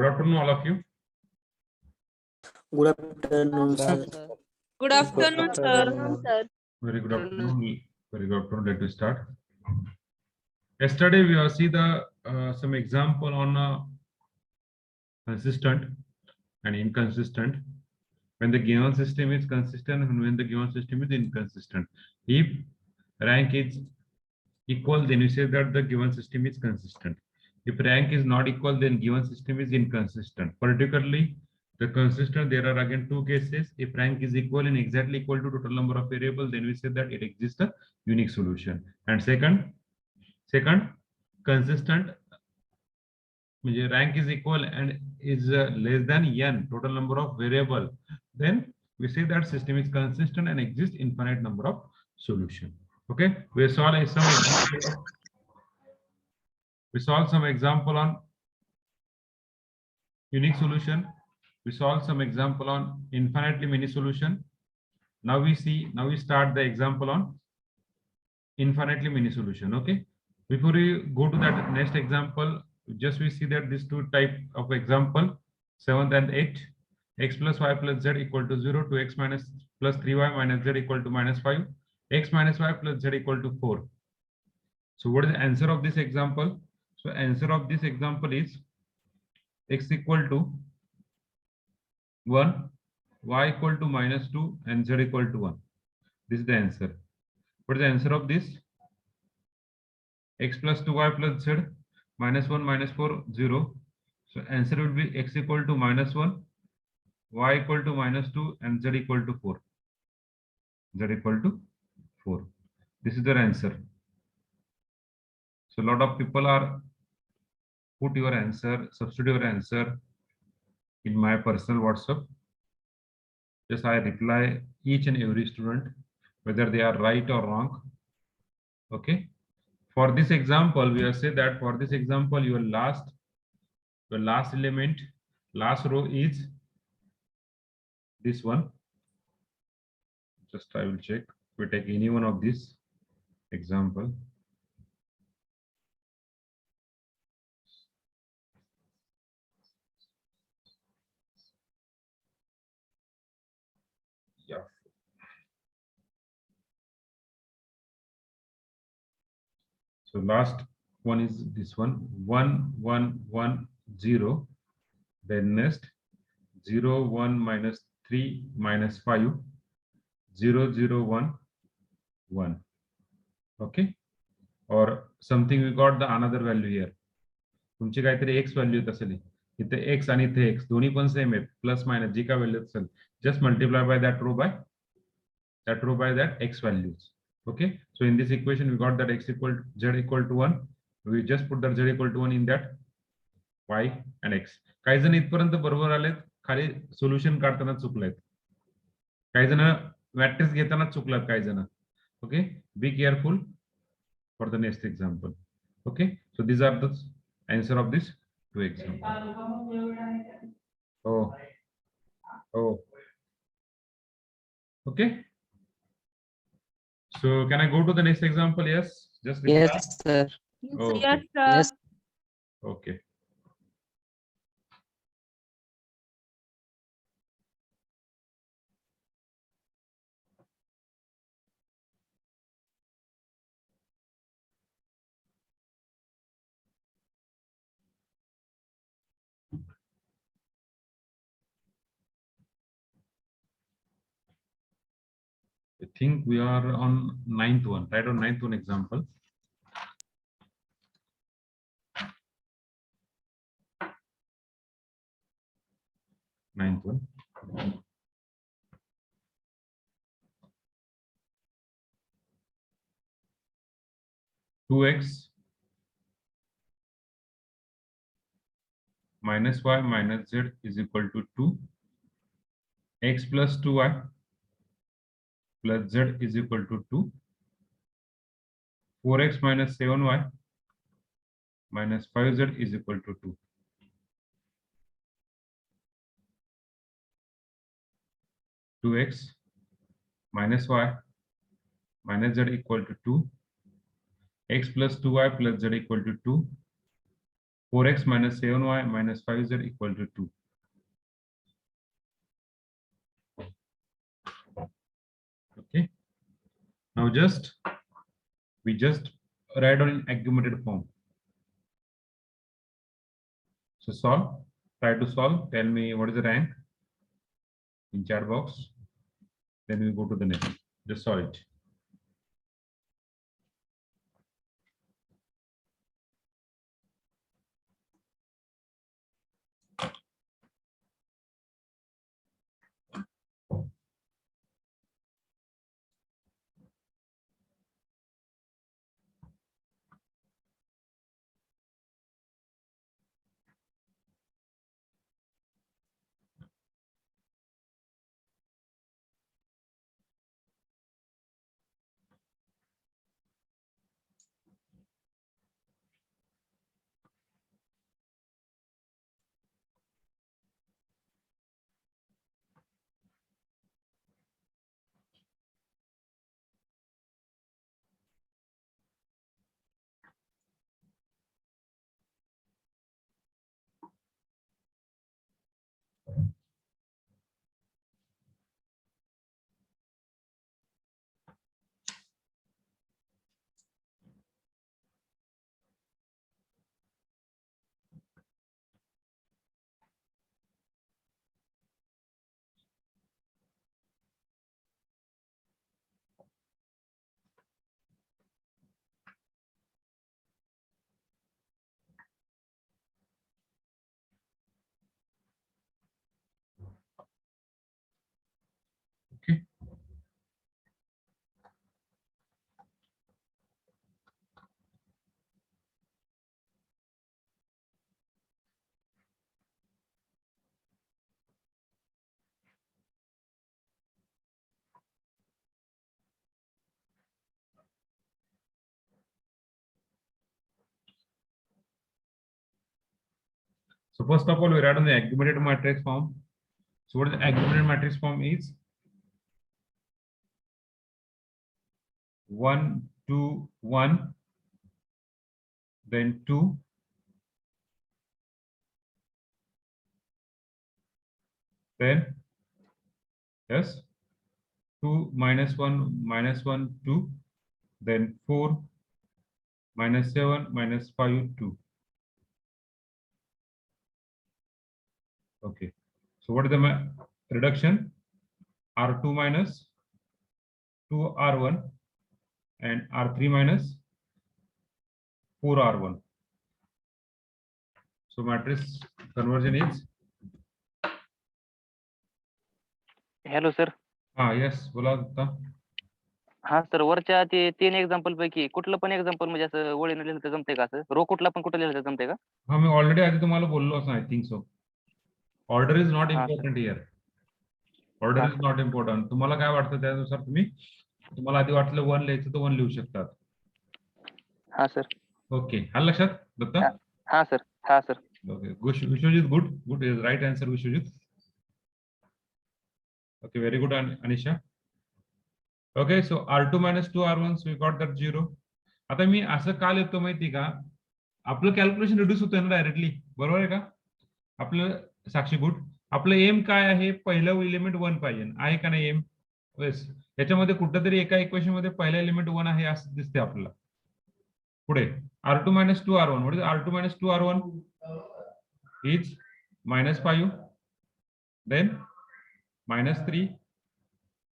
Good afternoon, all of you. Good afternoon, sir. Good afternoon, sir. sir. Very good afternoon. Very good afternoon. Let us start. Yesterday we have seen the some example on consistent and inconsistent. When the given system is consistent and when the given system is inconsistent. If rank is equal, then we say that the given system is consistent. If rank is not equal, then given system is inconsistent. Particularly, the consistent, there are again two cases. If rank is equal and exactly equal to total number of variables, then we say that it exists a unique solution. And second, consistent, rank is equal and is less than n, total number of variable, then we say that system is consistent and exists infinite number of solution. Okay, we saw some example on unique solution. We solve some example on infinitely many solution. Now we start the example on infinitely many solution. Okay, before we go to that next example, just we see that these two type of example, 7th and 8th, x plus y plus z equal to 0, 2x minus plus 3y minus z equal to minus 5, x minus y plus z equal to 4. So what is the answer of this example? So answer of this example is x equal to 1, y equal to minus 2, and z equal to 1. This is the answer. What is the answer of this? X plus 2y plus z minus 1 minus 4, 0. So answer will be x equal to minus 1, y equal to minus 2, and z equal to 4. Z equal to 4. This is their answer. So a lot of people are put your answer, substitute your answer in my personal WhatsApp. Just I reply each and every student whether they are right or wrong. Okay. For this example, we have said that for this example, your last element, last row is this one. Just I will check. We take any one of these example. Yeah. So last one is this one, 1 1 1 0. Then next 0 1 minus 3 minus 5 0 0 1 1. Okay, or something we got the another value here. तुमची काहीतरी x value येत असेल इथे x आणि इथे x दोन्ही पण same आहेत प्लस मायनस जी का व्हॅल्यू असेल just multiply by that row by that x values. Okay, so in this equation we got that x equal to z equal to 1. We just put that z equal to 1 in that y and x. काही जण इथपर्यंत बरोबर आलेत, खाली solution काढताना चुकलेत, काही जण matrix घेताना चुकलात काही जण. Okay, be careful for the next example. Okay, so these are the answer of this two examples. Oh, okay. So can I go to the next example? Yes, just reply. Yes, sir. Okay. Yes, sir. Yes. Okay. I think we are on 9th one, right? On 9th one example. Ninth one. Two x minus y minus z is equal to 2. X plus 2y plus z is equal to 2. 4x minus 7y minus 5z is equal to 2. Two x minus y minus z equal to 2. X plus 2y plus z equal to 2. 4x minus 7y minus 5z equal to 2. Okay. Now we just write down in aggregated form. So solve. Try to solve. Tell me what is the rank in chat box. Then we go to the next. Just solve it. Okay. So first of all, we write on the aggregated matrix form. So what is the aggregated matrix form is 1, 2, 1, then 2, then yes, 2 minus 1 2, then 4 minus 7 minus 5 2. Okay. So what is the reduction? R2 minus 2 R1 and R3 minus 4 R1. So matrix conversion is hello sir. yes, बोला दत्ता. हा sir, वरच्या ते 3 example पैकी कुठलं पण example म्हणजे असं ओळीनं लिहिलं तर जमतंय का? असं रो कुठला पण कुठं लिहिलं तर जमतंय का? हा मी ऑलरेडी आधी तुम्हाला बोललो असं आय think so. Order is not हा, इम्पॉर्टंट हिअर. ऑर्डर हा, इज नॉट इम्पॉर्टंट. तुम्हाला काय वाटतं त्यानुसार तुम्हाला आधी वाटलं 1 लिहायचं तर 1 लिहू शकतात. हा सर. ओके. आलं लक्षात दत्ता? हा सर. हा sir. Okay. Vishwajit, good is right answer, Vishwajit. Okay, very good, Anisha. Okay, so R2 minus 2 R1, so we got that 0. आता मी असं का लिहितो माहिती का? आपलं कॅल्क्युलेशन रिड्यूस होतंय ना डायरेक्टली, बरोबर आहे का? आपलं साक्षी गुड. आपलं एम काय आहे? पहिलं एलिमेंट 1 पाहिजे, आहे का नाही एम? येस. याच्यामध्ये कुठेतरी एका इक्वेशन मध्ये पहिला एलिमेंट 1 आहे असं दिसते आपल्याला. पुढे R2 minus 2 R1. What is R2 minus 2 R1? Is minus 5, then minus 3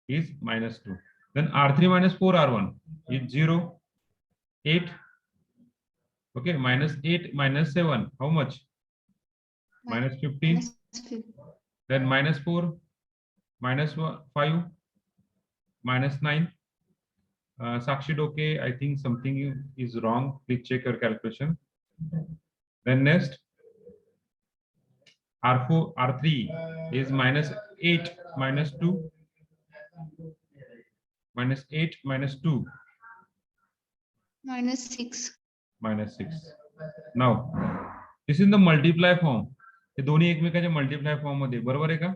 is minus 2, then R3 minus 4 R1 is 0, 8. Okay, minus 8 minus 7, how much? Minus 15. Then minus 4 minus 5 minus 9. Sakshi Doke, I think something is wrong, please check your calculation. Then next R4 R3 is minus 8 minus 2, minus 8 minus 2, minus 6. minus 6. Now this is the multiply form. हे दोन्ही एकमेकांच्या multiply form मध्ये, बरोबर आहे का?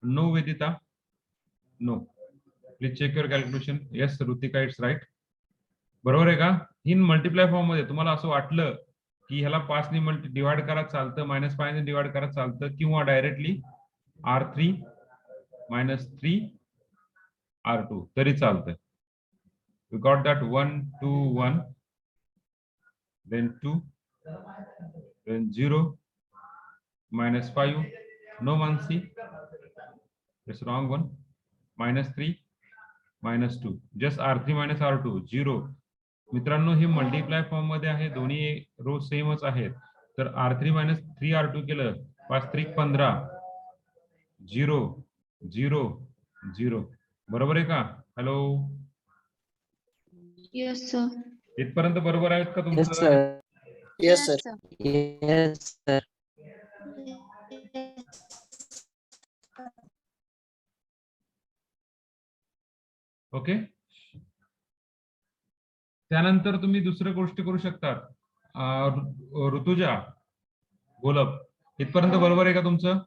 No Vedita, no. Please check your calculation. Yes Ritika, it's right. बरोबर आहे का? इन multiply form मध्ये तुम्हाला असं वाटलं की ह्याला 5 ने डिवाइड करा चालतं, -5 ने डिवाइड करा चालतं, किंवा डायरेक्टली R3 - 3 R2 तरी चालतं. We got that 1 2 1, then 2, then 0, -5, no Mansi, it's wrong one, -3 -2, just R3 - R2 0. मित्रांनो हे मल्टिप्लाय फॉर्म मध्ये आहे, दोन्ही रो सेमच आहेत. तर R3 - 3 R2 केलं, 5 3 15, 0 0 0. बरोबर आहे का? Hello, Yes, sir. इथपर्यंत बरोबर आहेत का Yes, तुमचं? sir. Yes, sir. Yes, sir. Okay. त्यानंतर तुम्ही दुसरं गोष्ट करू शकतात. ऋतुजा, गोलब, इथपर्यंत बरोबर आहे का तुमचं?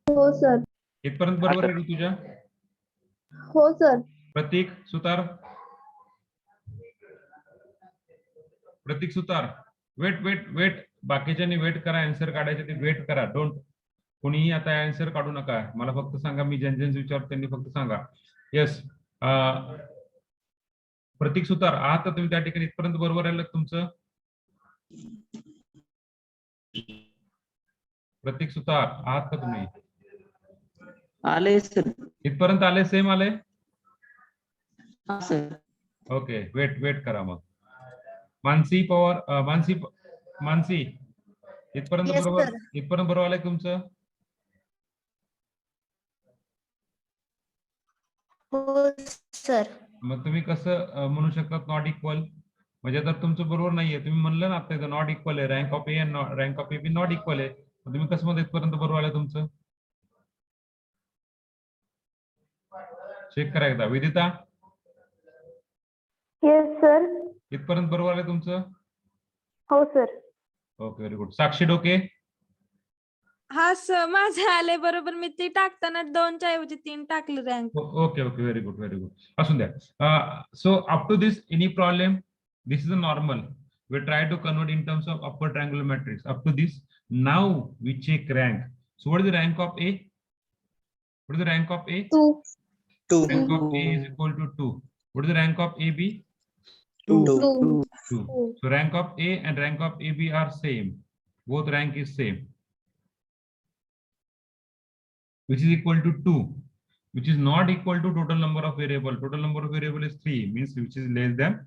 हो सर. इथपर्यंत बरोबर आहे ऋतुजा? हो sir. Pratik Sutar, Pratik Sutar, wait wait wait, बाकीच्यांनी वेट करा, आन्सर काढायचे ते वेट करा. डोंट कोणीही आता आन्सर काढू नका, मला फक्त सांगा, मी ज्यांचे विचारतो त्यांनी फक्त सांगा. येस, प्रतीक सुतार आहात तर तुम्ही त्या ठिकाणी इथपर्यंत बरोबर आलं तुमचं? प्रतीक सुतार आहात का तुम्ही? आले सर. इथपर्यंत आले, सेम आले? हा सर. ओके, वेट वेट करा मग. मानसी पवार, मानसी इथपर्यंत Yes, बरोबर, sir. इथपर्यंत बरोबर आलंय तुमचं? हो सर. मग तुम्ही कसं म्हणू शकतात नॉट इक्वल? म्हणजे तर तुमचं बरोबर नाहीये, तुम्ही म्हणलं ना आता नॉट इक्वल आहे, rank of A and rank of A B not equal आहे, तुम्ही कसं मध्ये इथपर्यंत बरोबर आलं तुमचं? चेक करा एकदा. Vidita, yes sir. इथपर्यंत बरोबर आलं तुमचं? हो sir. Okay, very good. Sakshi Doke, हा सर, माझे आले बरोबर. मी ते टाकताना 2च्या ऐवजी 3 टाकले rank. Okay okay, very good very good. असून द्या. So up to this any problem? This is a normal. We try to convert in terms of upper triangular matrix. Up to this, now we check rank. So what is the rank of A? What is the rank of A? 2. 2. Rank of A is equal to 2. What is the rank of AB? 2. 2. 2. So rank of A and rank of AB are same. Both rank is same. Which is equal to 2. Which is not equal to total number of variable. Total number of variable is 3. Means which is less than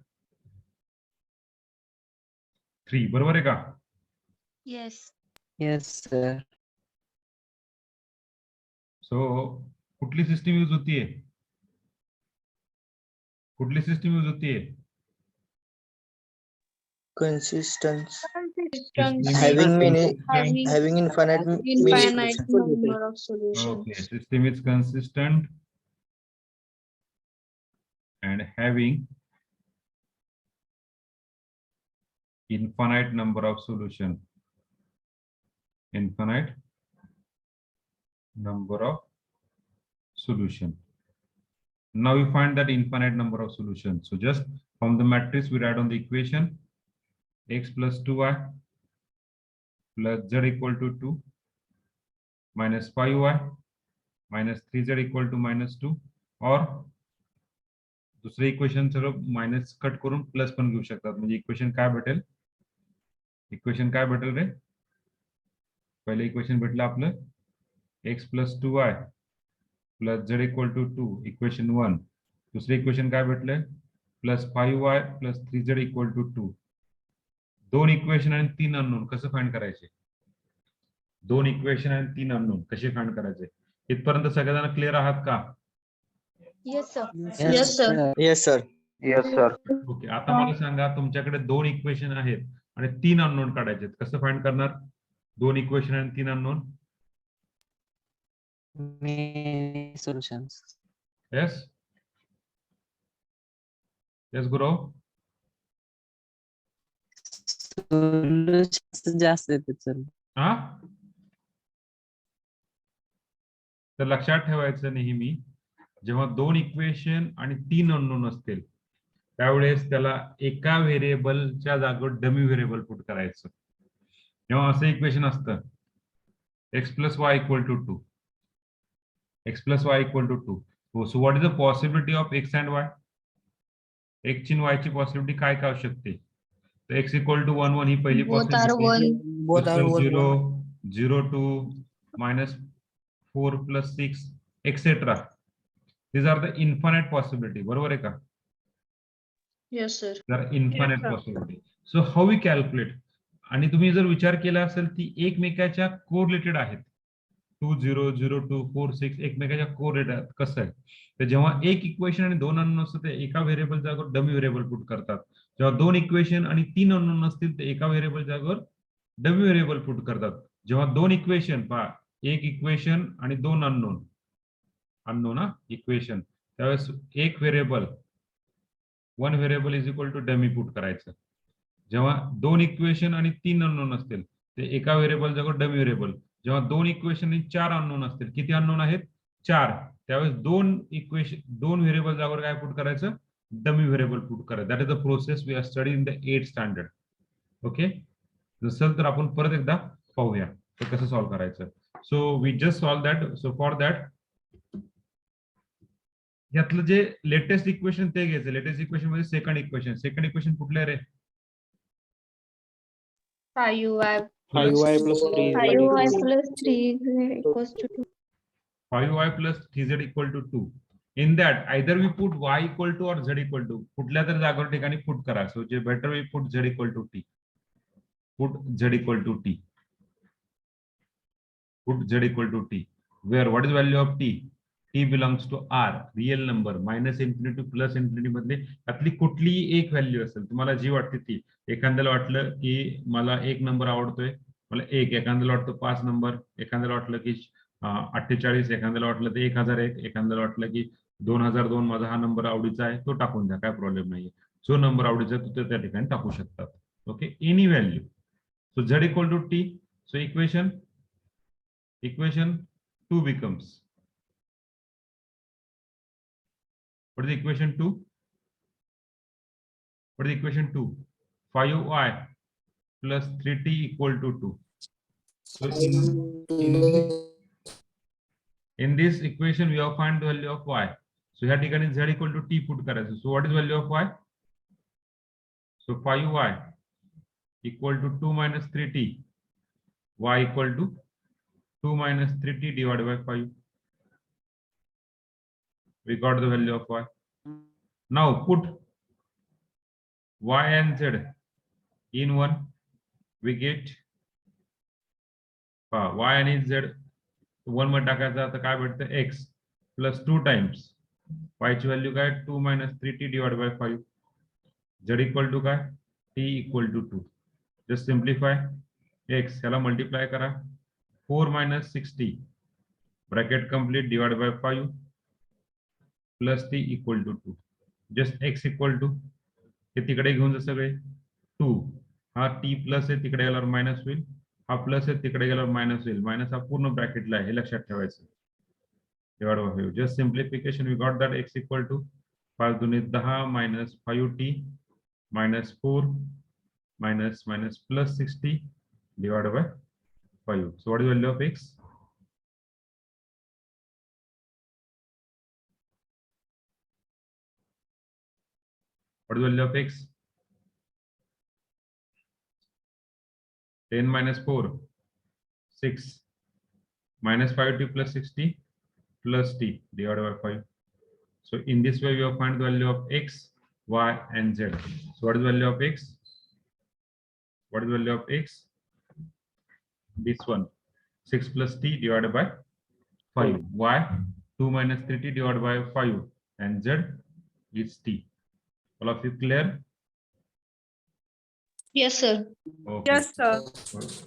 3. बरोबर आहे का? Yes. Yes, sir. सो कुठली system use होतीये? कुठली system use होतीये? Consistence. Consistent. Having infinite Infinite number of solutions. Okay, system is consistent and having infinite number of solution. Infinite number of solution. Now we find that infinite number of solutions. So just from the matrix we write on the equation x plus 2y plus z equal to 2 minus 5y minus 3z equal to -2, और दुसरे equation सगळं minus cut करून plus पण घेऊ शकतात. म्हणजे equation काय भेटेल? इक्वेशन काय भेटेल रे? पहिले इक्वेशन भेटलं आपलं x plus 2y plus z equal to 2, equation 1. दुसरे इक्वेशन काय भेटलं? Plus 5y plus 3z equal to 2. 2 equation आणि 3 अननोन कसं फाइंड करायचे? 2 इक्वेशन आणि 3 अननोन कसे फाइंड करायचे? इथपर्यंत सगळेजण क्लिअर आहात का? Yes sir. Yes, sir. sir. Yes, sir. Yes sir. Okay, आता मला सांगा, तुमच्याकडे 2 इक्वेशन आहेत आणि 3 अननोन काढायचे आहेत, कसं फाइंड करणार? 2 इक्वेशन आणि 3 unknown. Many solutions. Yes yes गुरु. Solutions जास्त येतात सर. हा, तर लक्षात ठेवायचं नेहमी, जेव्हा 2 इक्वेशन आणि 3 अननोन असतील त्यावेळेस त्याला एका व्हेरिएबलच्या जागेवर डमी व्हेरिएबल पुट करायचं. जेव्हा असं इक्वेशन असतं x plus y equal to 2, x plus y equal to 2. So what is the possibility of x and y? x ची y ची पॉसिबिलिटी काय काय असू शकते? तर x equal to 1 1 ही पहिली Both are possibility. one. Both are 0 1. 0 2 minus 4 plus 6 etc. These are the infinite possibility. बरोबर आहे का? Yes, sir. There are infinite sir. possibility. So how we calculate? आणि तुम्ही जर विचार केला असेल ती एकमेकाच्या कोरिलेटेड आहेत. 2 0 0 2 4 6 एकमेकाच्या कोरिलेटेड कसं आहे? तर जेव्हा एक इक्वेशन आणि दोन अननोन असतात ते एका व्हेरिएबल जागेवर डमी व्हेरिएबल पुट करतात. जेव्हा दोन इक्वेशन आणि तीन अननोन असतील ते एका व्हेरिएबल जागेवर डमी व्हेरिएबल पुट करतात. जेव्हा दोन इक्वेशन पहा, एक इक्वेशन आणि दोन अननोन इक्वेशन, त्यावेळेस एक variable one variable is equal to dummy put करायचं. जेव्हा दोन इक्वेशन आणि तीन अननोन असतील ते एका व्हेरिएबल जागेवर डमी व्हेरिएबल. जेव्हा दोन इक्वेशन आणि चार अननोन असतील, किती अननोन आहेत? 4. त्यावेळेस दोन व्हेरिएबल जागेवर काय पुट करायचं? डमी व्हेरिएबल पुट करायचं. That is the process we are study in the 8th standard. Okay, नसेल तर आपण परत एकदा पाहूया ते कसं सॉल्व्ह करायचं. So we just solve that. So for that यातलं जे लेटेस्ट इक्वेशन ते घ्यायचं. लेटेस्ट इक्वेशन मध्ये सेकंड इक्वेशन कुठलं रे? 5y 5y plus 5y plus 3 equals to 2. 5y plus 3z equal to 2. In that either we put y equal to or z equal to. कुठल्या तरी जागेवर ठिकाणी पुट करा. So J better we put z equal to t. Put z equal to t. Put z equal to t. Where what is value of t? T belongs to r, real number. Minus infinity plus infinity मधले त्यातली कुठलीही एक value असेल तुम्हाला जी वाटते ती. एखाद्याला वाटलं की मला एक नंबर आवडतोय, मला एक. एखाद्याला वाटतं 5 नंबर, एखाद्याला वाटलं की 48, एखाद्याला वाटलं ते 1001, एखाद्याला वाटलं की 2002 माझा हा नंबर आवडीचा आहे, तो टाकून द्या, काय प्रॉब्लेम नाहीये. जो नंबर आवडीचा आहे तो त्या ठिकाणी टाकू शकतात. Okay, any value. So z equal to T. So equation 2 becomes, what is equation 2? What is equation 2? 5y plus 3t equal to 2. So in this equation we have find the value of y. So ह्या ठिकाणी z equal to t put करायचं. So what is value of y? So 5y equal to 2 minus 3t. Y equal to 2 minus 3t divided by 5. We got the value of y. Now put y and z in one. We get y and z 1 मध्ये टाकायचा तर काय भेटतं? x plus 2 times y ची value काय? 2 minus 3t divided by 5. z equal to काय? t equal to 2. Just simplify. x याला multiply करा. 4 minus 60 bracket complete divided by 5 plus t equal to 2. Just x equal to हे तिकडे घेऊन जा सगळे 2. हा t प्लस आहे तिकडे गेल्यावर मायनस होईल, हा प्लस आहे तिकडे गेल्यावर मायनस होईल. मायनस हा पूर्ण ब्रॅकेटला आहे, हे लक्षात ठेवायचं. Divide by 5. Just simplification we got that x equal to 5 दुने 10 minus 5t minus 4 minus plus 60 divided by 5. So what is the value of x? What is the value of x? 10 minus 4, 6 minus 5t plus 60 plus t divided by 5. So in this way we have find the value of x, y and z. So what is the value of x? What is the value of x? This one, 6 plus t divided by 5. Y 2 minus 3t divided by 5 and z is t. All of you clear? Yes, sir. Okay. Yes, sir.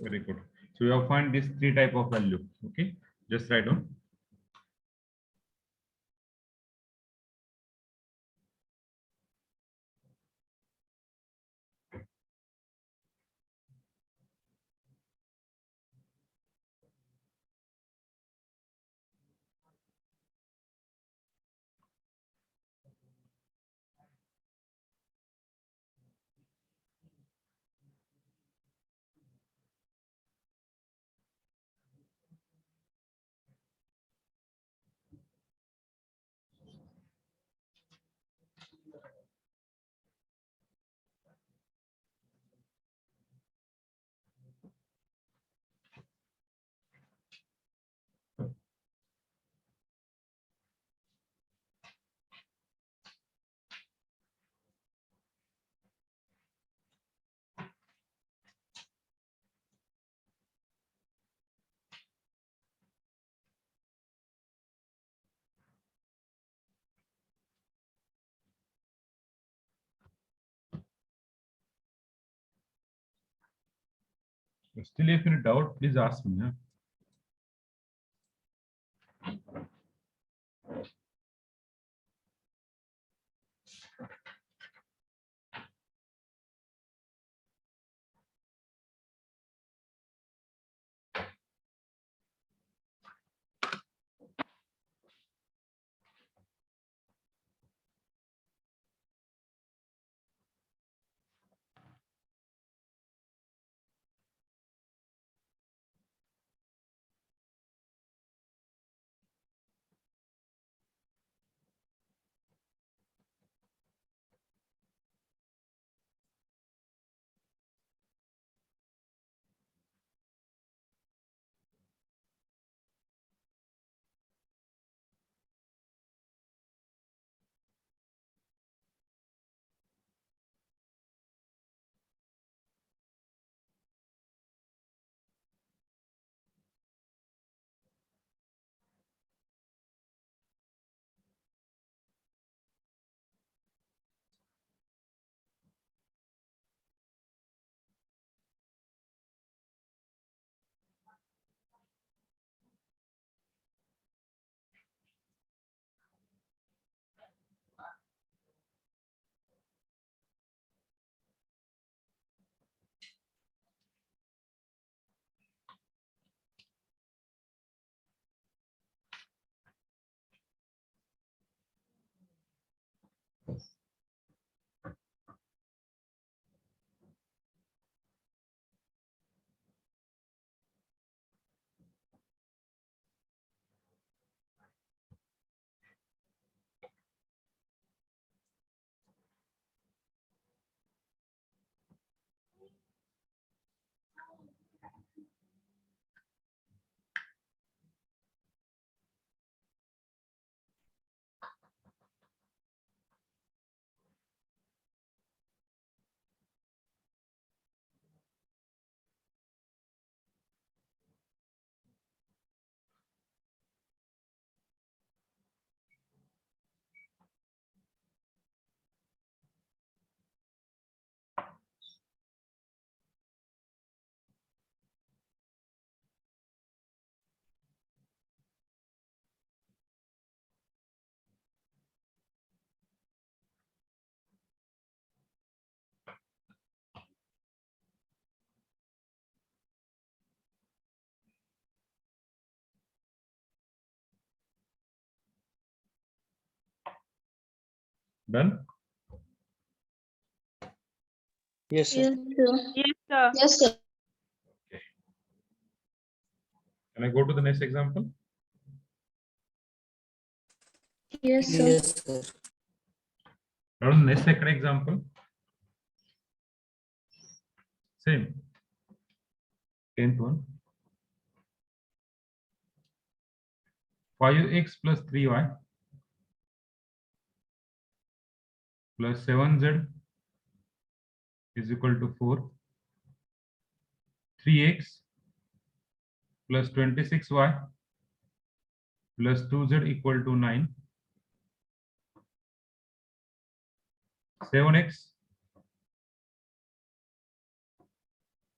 Very good. So we have find these three type of value. Okay, just write down. Still, if you doubt, please ask me. Huh? Done? Yes, sir. Yes, sir. Yes, sir. Yes, sir. Okay. Can I go to the next example? Yes, sir. sir. Now, the next second example. Same. 10th one. 5x plus 3y plus 7z is equal to 4. 3x plus 26y plus 2z equal to 9. 7x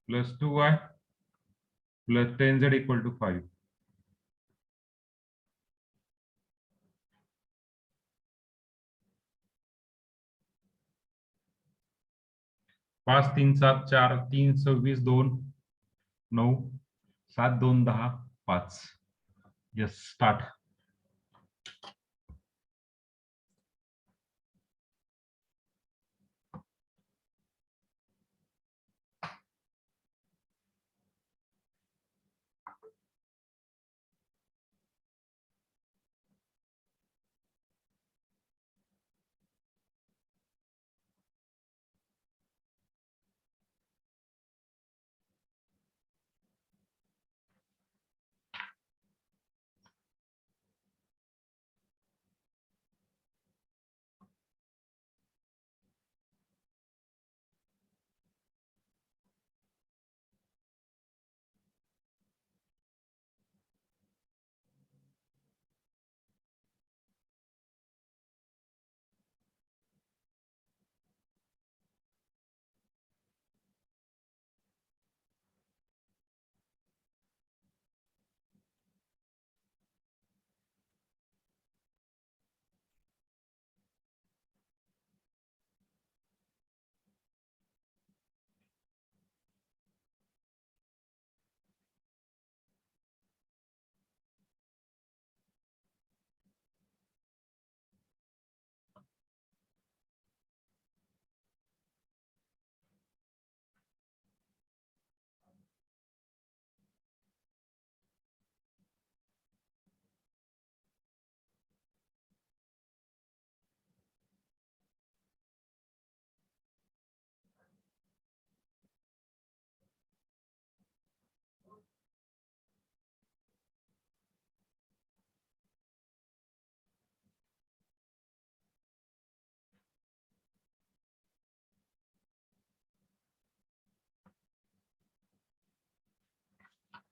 plus 2y plus 10z equal to 5. पाच तीन सात चार 3 26 2 9 7 2 10 5. Yes, start.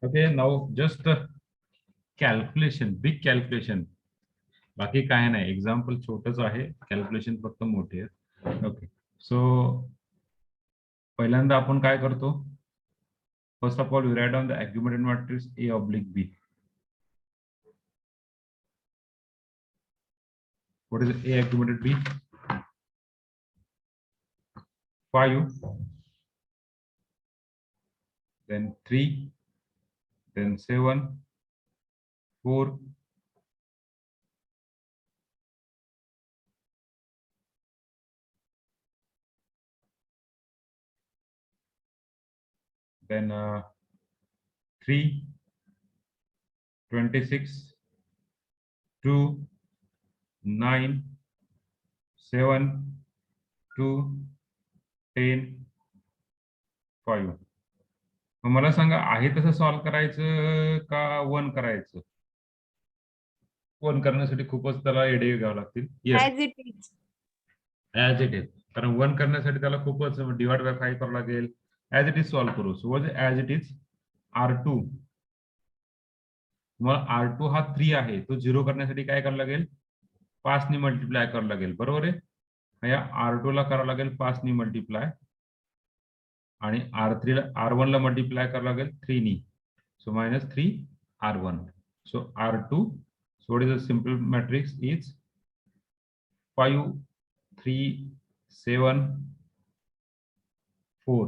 Okay, now just calculation, big calculation, बाकी काय नाही, example छोटच आहे, calculation फक्त मोठी आहे. ओके, सो पहिल्यांदा आपण काय करतो, first of all we write down the accumulated matrix A oblique B. What is A accumulated B? 5, then 3, then 7, 4, then 3, 26, 2, 9, 7, 2, 10, 5. मग मला सांगा, आहे तसं सॉल्व्ह करायचं का 1 करायचं? 1 करण्यासाठी खूपच त्याला एडे घ्यावं लागतील. Yes, as it is. As it is, कारण 1 करण्यासाठी त्याला खूपच डिवाइड बाय 5 करावं लागेल. ऍज इट इज सॉल्व्ह करू. So as it is R2, मग R2 हा 3 आहे, तो 0 करण्यासाठी काय करावं लागेल? 5 ने मल्टिप्लाय करावं लागेल, बरोबर आहे. या R2 ला करावं लागेल 5 ने मल्टिप्लाय, आणि R3 ला, R1 ला मल्टिप्लाय करावं लागेल 3 ने. सो -3 R1. So R2, so what is the simple matrix is 5, 3, 7, 4.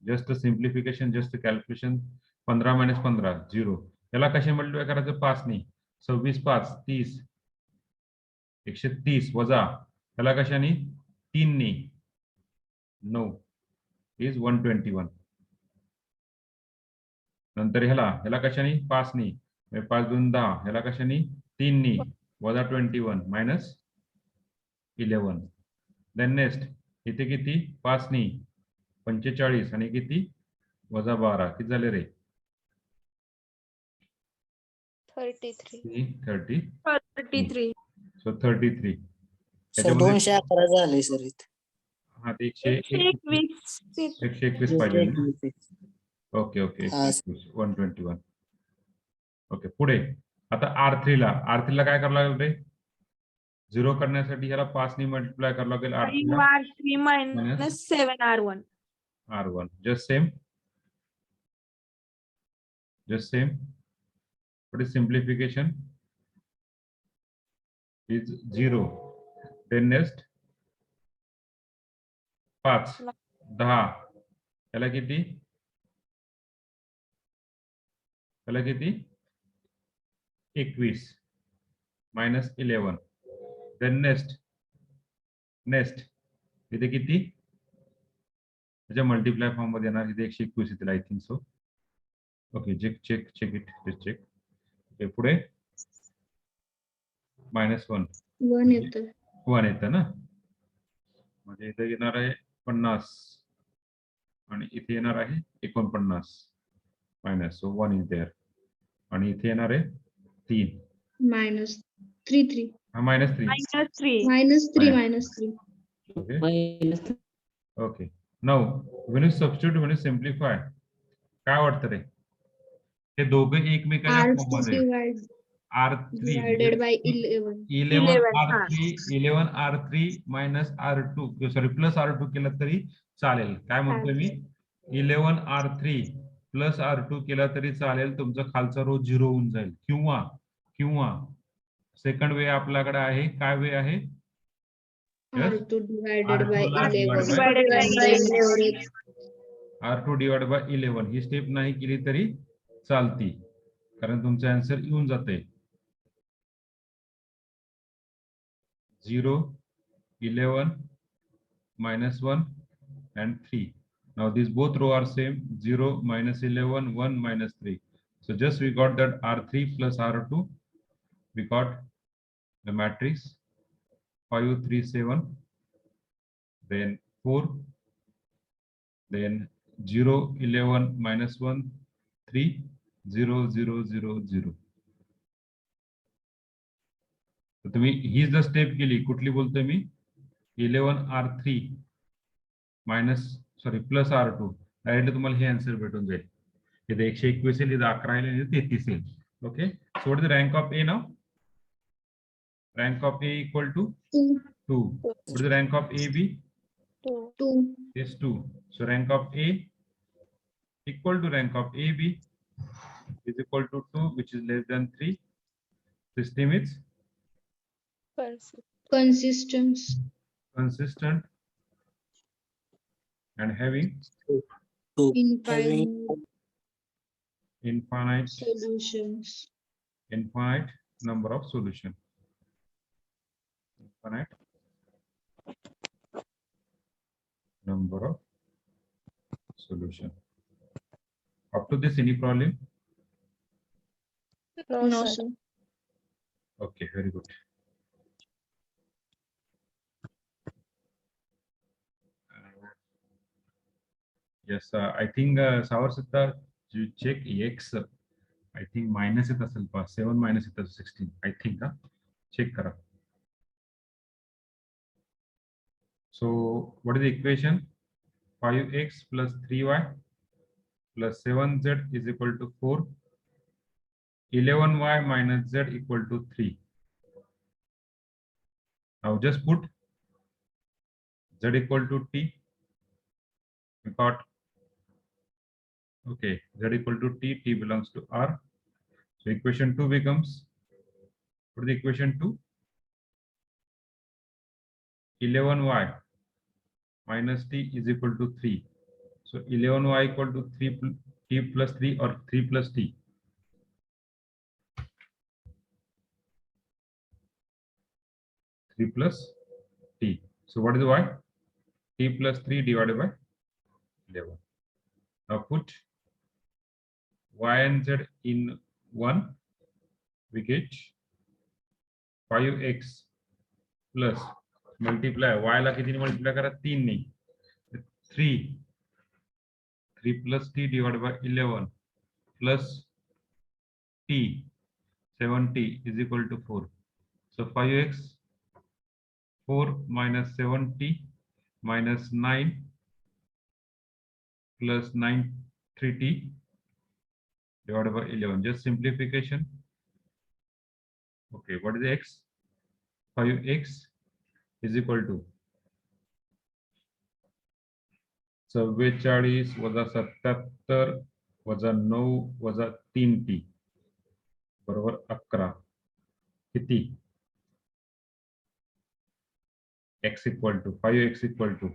Just a simplification, just a calculation. 15 - 15 0. याला कसे मल्टिप्लाय करायचं? 5 ने. 26 5 30, 130 वजा त्याला कशाने? 3 ने 9 is 121. नंतर ह्याला कशाने? 5 ने, 5 2 10, ह्याला कशाने? 3 ने वजा 21 मायनस 11. देन नेक्स्ट इथे किती? 5 ने 45 आणि किती? वजा 12, किती झाले रे? 33. 30. 33. सो 33. सर त्याच्यामध्ये 211 झाले सर इथे. हा, ते 121 121. पाहिजे ना? ओके ओके, हा. 121. ओके, पुढे आता R3 ला काय करावं लागेल रे? 0 करण्यासाठी ह्याला 5 ने मल्टिप्लाय करावं लागेल R3 La. R3 - 7 R1. R1 just same. What is simplification? Is 0. Then next 5 10, त्याला किती? 21 मायनस 11. देन नेक्स्ट इथे किती? त्याच्या मल्टिप्लाय फॉर्म मध्ये येणार, इथे 121 येतील I think so. Okay, check it. Okay, पुढे -1 1 येतं. 1 येतं ना, म्हणजे इथे येणार आहे 50 आणि इथे येणार आहे 49 मायनस, सो 1 इज देअर. आणि इथे येणार आहे 3. -3. हा, -3. -3. Okay minus okay. Now when you substitute, when you simplify, काय वाटतं रे? हे दोघे एकमेकांच्या फॉर्म मध्ये R3 divided by 11. 11 R3 minus R2, sorry plus R2 केलं तरी चालेल. काय म्हणतोय मी? 11 R3 प्लस R2 केला तरी चालेल, तुमचा खालचा रो 0 होऊन जाईल. किंवा सेकंड वे आपल्याकडे आहे, काय वे आहे? R2 divided by R2 11. R2 divide by 11 he step नाही केली तरी चालती, कारण तुमचा आन्सर येऊन जाते 0, 11, -1 and 3. Now these both row are same, 0, -11, 1, -3. So just we got that R3 plus R2, we got the matrix 5, 3, 7, then 4, then 0, 11, -1, 3, 0, 0, 0, 0. तर तुम्ही हीच जर स्टेप केली, कुठली बोलतोय मी? 11 R3 प्लस R2, डायरेक्ट तुम्हाला हे आन्सर भेटून जाईल. इथं 121 येईल, इथं 11 येईल, इथं 33 येईल. Okay, so what is the rank of A now? Rank of A equal to 2. 2. What is the rank of AB? 2. Is 2. So rank of A equal to rank of AB is equal to 2, which is less than 3. System is Consistent. consistent and having Two. Infinite infinite solutions. number of solution. Infinite number of solution. Up to this, any problem? No, sir. Okay, very good. Yes, I think Savarsiddha, you check X. I think minus it असेल 7 minus it 16. I think check करा. So what is the equation? 5x plus 3y plus 7z is equal to 4. 11y minus z equal to 3. Now just put z equal to t. We got, okay, z equal to t, t belongs to r. So equation 2 becomes, what is the equation 2? 11y minus t is equal to 3. So 11y equal to 3 plus 3 or 3 plus t. 3 plus t. So what is y? T plus 3 divided by 11. Now put y and z in 1. We get 5x plus multiply y ला किती multiply करा 3 ने 3 plus t divided by 11 plus t 7t is equal to 4. So 5x 4 minus 7t minus 9 plus 9 3t divided by 11. Just simplification. Okay, what is x? 5x is equal to 44 वजा 77 वजा 9 वजा 3t बरोबर 11. किती? x equal to 5x equal to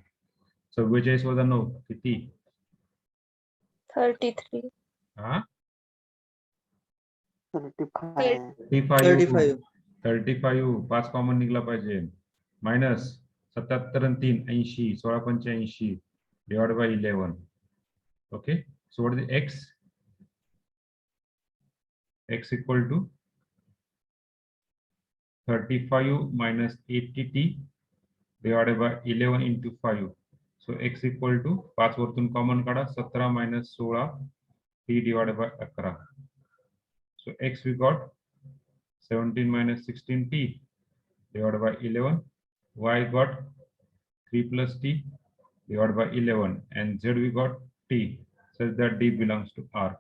44 वजा 9 किती? 33. हाँ 35. 35 5 common निघला पाहिजे. मायनस 77 आणि 3 80 16 85 divided by 11. Okay, so what is the x? X equal to 35 minus 80t divided by 11 into 5. So x equal to 5 वरतून कॉमन काढा 17 minus 16 t divided by 11. So x we got 17 minus 16t divided by 11. Y got 3 plus t divided by 11, and z we got t, such that d belongs to r.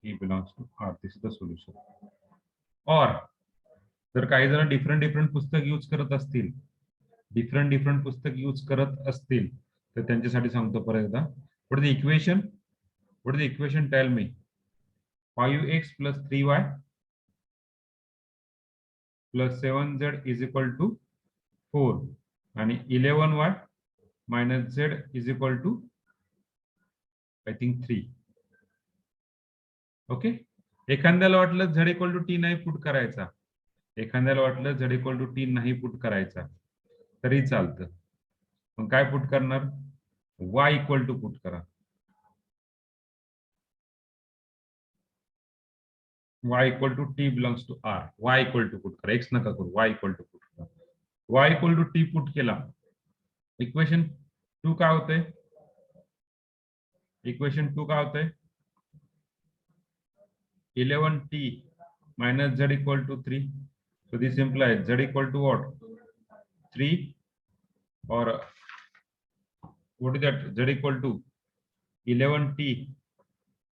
D belongs to r. This is the solution. Or जर काही जण different पुस्तक use करत असतील, different पुस्तक use करत असतील तर त्यांच्यासाठी सांगतो परत एकदा. What is the equation? What is the equation? Tell me. 5x plus 3y plus 7z is equal to 4 आणि 11y minus z is equal to I think 3. Okay, एखाद्याला वाटलं z equal to t नाही put करायचा, एखाद्याला वाटलं z equal to t नाही put करायचा तरी चालतं. मग काय पुट करणार? y equal to पुट करा. y equal to t belongs to r. y equal to put करा, x नका करू, y equal to पुट करा. y equal to t put केला, इक्वेशन 2 काय होतंय? इक्वेशन 2 काय होतंय? 11t minus z equal to 3. So this implies z equal to what? 3, or what is that? Z equal to 11t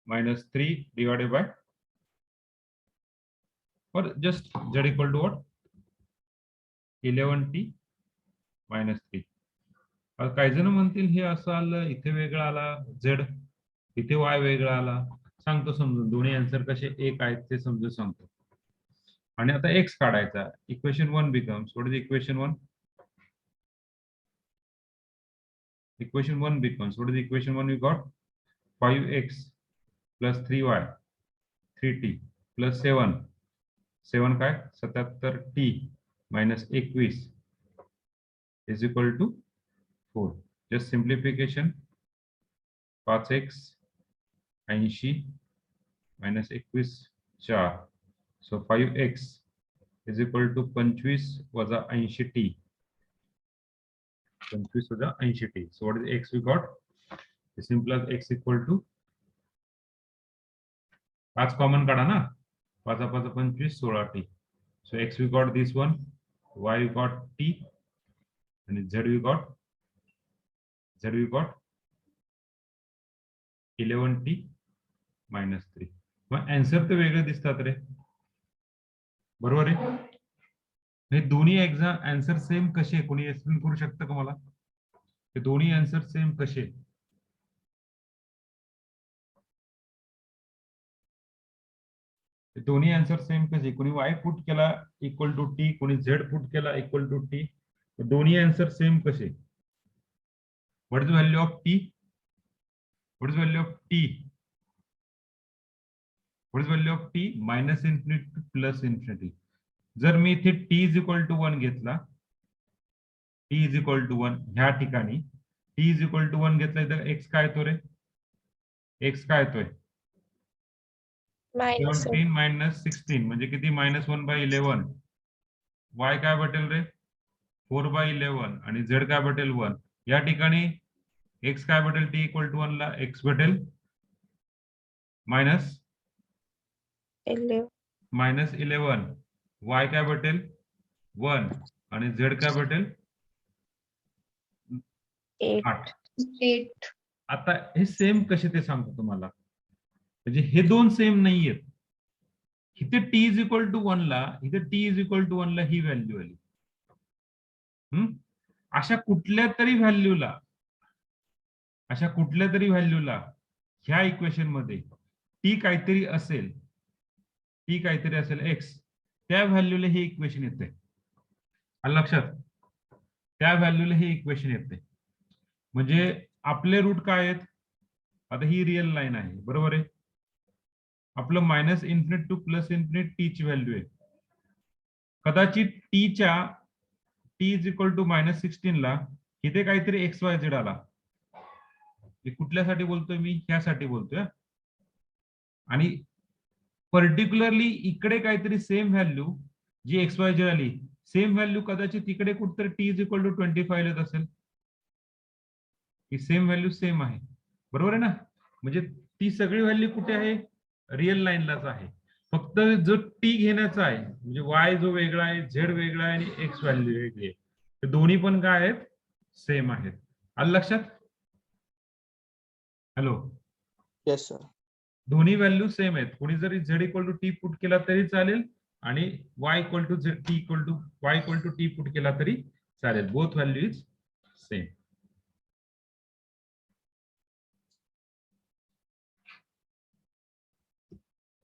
minus 3 divided by, or just z equal to what? 11t minus 3. आता काही जण म्हणतील हे असं आलं, इथे वेगळा आला z, इथे y वेगळा आला. सांगतो समजून, दोन्ही आन्सर कसे एक आहेत ते समजून सांगतो. आणि आता x काढायचा. Equation 1 becomes, what is equation 1? Equation 1 becomes, what is equation 1 we got? 5x plus 3y 3t plus 7 काय 77t minus 21 is equal to 4. Just simplification. 5x 80 minus 21 4. So 5x is equal to 25 वजा 80t. 25 वजा 80t. So what is x we got? It's simple as x equal to 5 common काढा ना, 5 5 25 16t. So x we got this one, y we got t, and z we got 11t minus 3. Mug answer तर वेगळे दिसतात रे, बरोबर आहे? हे दोन्ही exam answer same कसे, कोणी एक्सप्लेन करू शकतं का मला? हे दोन्ही आन्सर सेम कसे? दोन्ही आन्सर सेम कसे? कोणी y पुट केला इक्वल टू t, कोणी z पुट केला इक्वल टू t. दोन्ही आन्सर सेम कसे? What is value of t? What is value of t? What is value of t? Minus infinity two plus infinity. जर मी इथे t is equal to 1 घेतला, t is equal to 1 ह्या ठिकाणी t is equal to 1 घेतला, तर x काय येतो रे? x काय येतोय? 17 मायनस 16 म्हणजे किती? -1/11. y काय भेटेल रे? 4/11. आणि z काय भेटेल? 1. या ठिकाणी x काय भेटेल? t इक्वल टू 1 ला x भेटेल -11, y काय भेटेल? 1. आणि z काय भेटेल? 8. 8. आता हे सेम कसे ते सांगतो तुम्हाला. म्हणजे हे दोन सेम नाहीयेत. इथे t इज इक्वल टू 1 ला, इथे t इज इक्वल टू 1 ला ही व्हॅल्यू आली. अशा कुठल्या तरी व्हॅल्यूला ह्या इक्वेशन मध्ये t काहीतरी असेल, x, त्या व्हॅल्यूला हे इक्वेशन येते. आलं लक्षात? त्या व्हॅल्यूला हे इक्वेशन येते. म्हणजे आपले रूट काय आहेत? आता ही रिअल लाईन आहे, बरोबर आहे? आपलं minus infinite two plus infinite T ची व्हॅल्यू आहे. कदाचित t इज इक्वल टू -16 ला इथे काहीतरी XYZ आला. कुठल्यासाठी बोलतोय मी? ह्यासाठी बोलतोय. आणि पर्टिक्युलरली इकडे काहीतरी सेम व्हॅल्यू जी XYZ आली, सेम व्हॅल्यू कदाचित इकडे कुठेतरी t इज इक्वल टू 25 येत असेल. ही सेम व्हॅल्यू सेम आहे, बरोबर आहे ना? म्हणजे ती सगळी व्हॅल्यू कुठे आहे? रिअल लाईनलाच आहे. फक्त जो t घेण्याचा आहे, म्हणजे y जो वेगळा आहे, z वेगळा आहे आणि x व्हॅल्यू वेगळी आहे, ते दोन्ही पण काय आहेत? सेम आहेत. आलं लक्षात? Hello, yes sir. दोन्ही व्हॅल्यू सेम आहेत. कोणी जरी z equal to t put केला तरी चालेल आणि y equal to t put केला तरी चालेल. Both value is same.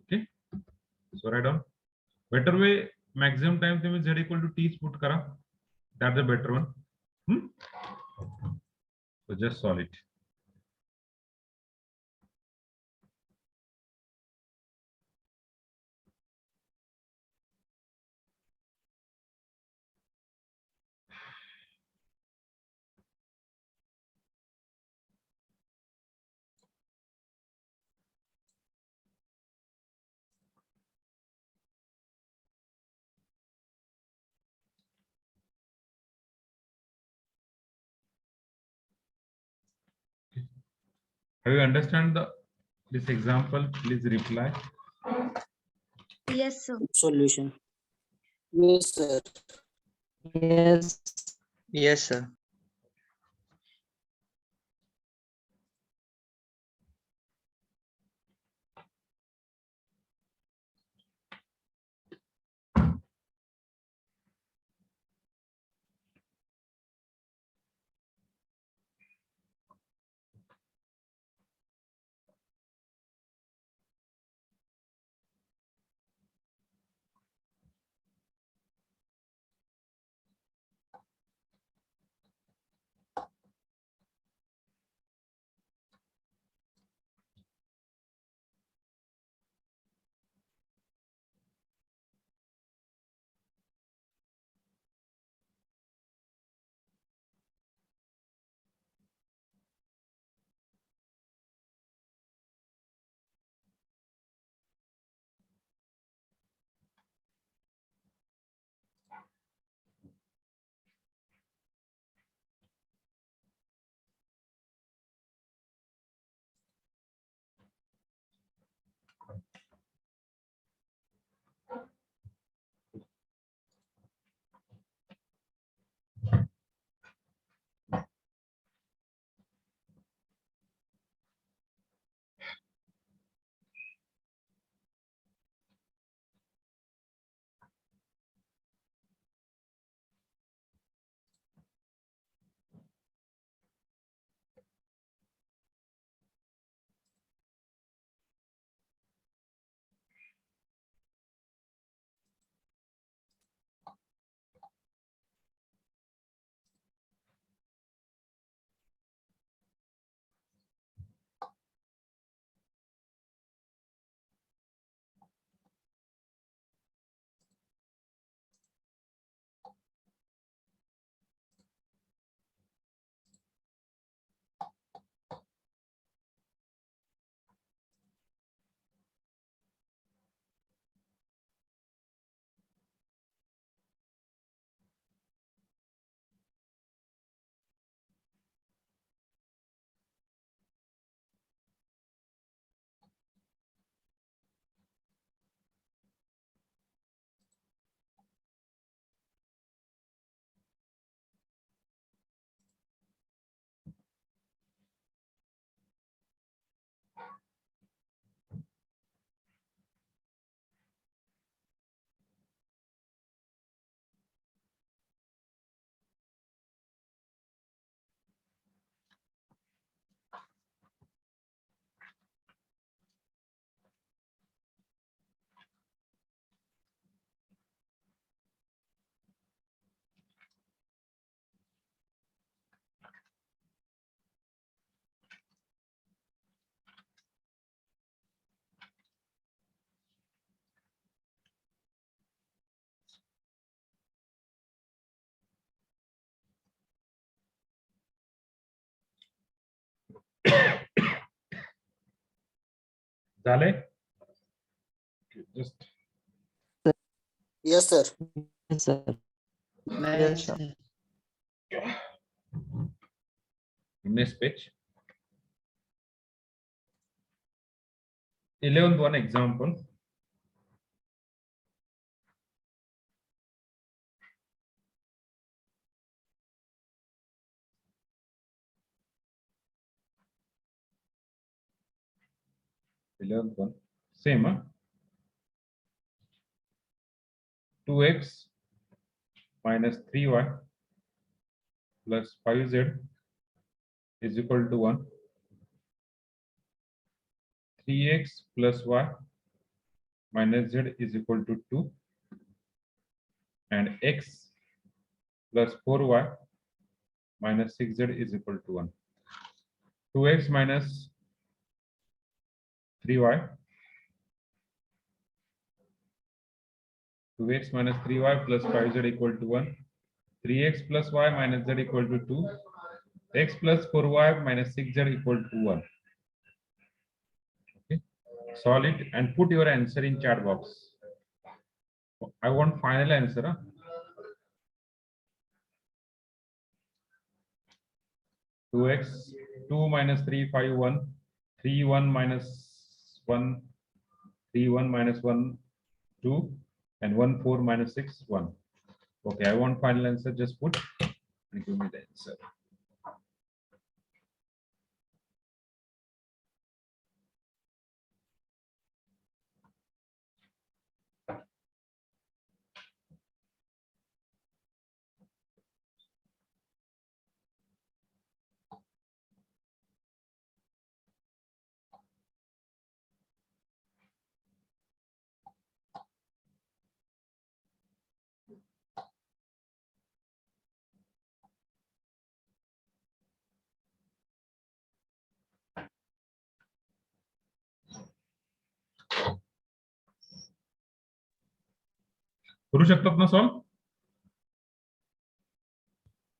Okay, so write down. Better way, maximum time तुम्ही z equal to t put करा. That the better one. So just solve it. Have you understand this example? Please reply. Yes, sir. Solution. Yes sir. Yes. Yes sir. झाले just Yes, sir. Yes, sir. Yes, sir. next page. 11th one example. Same, huh? 2x minus 3y plus 5z is equal to 1. 3x plus y minus z is equal to 2. And x plus 4y minus 6z is equal to 1. 2x minus 3y. 2x minus 3y plus 5z equal to 1. 3x plus y minus z equal to 2. X plus 4y minus 6z equal to 1. Okay. Solve it and put your answer in chat box. I want final answer. Huh? Two x, 2 minus 3, 5, 1. 3, 1 minus 1. 3, 1 minus 1, 2. And 1, 4 minus 6, 1. Okay, I want final answer. Just put and give me the answer. करू शकतात ना solve?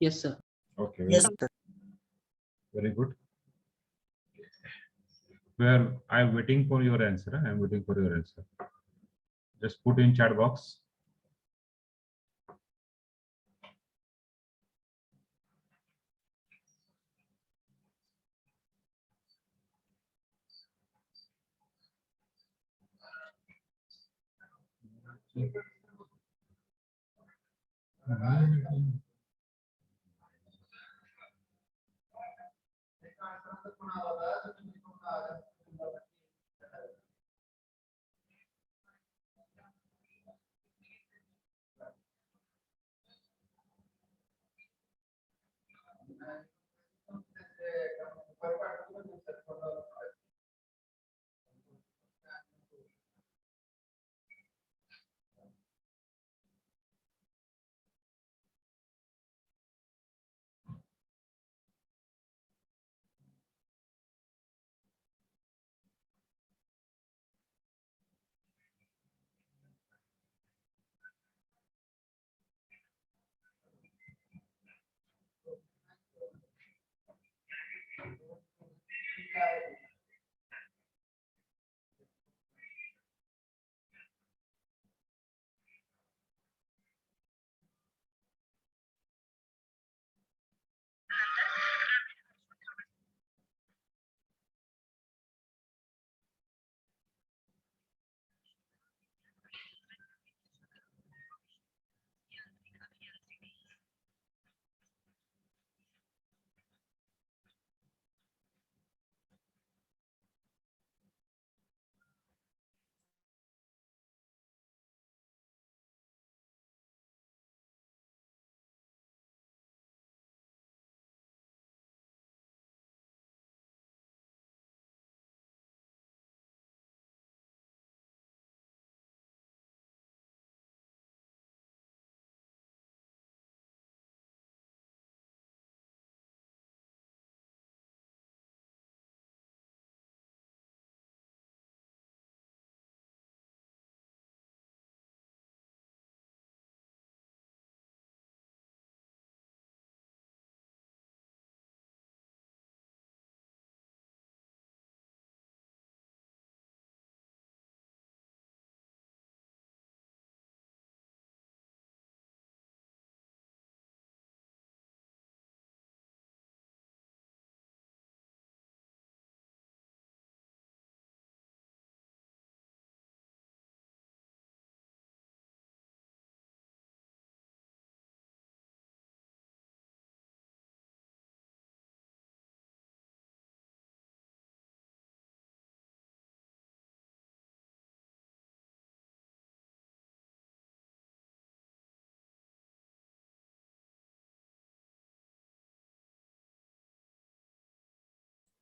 Yes, sir. Okay, Yes, sir. very good. Where I am waiting for your answer. I am waiting for your answer. Just put in chat box.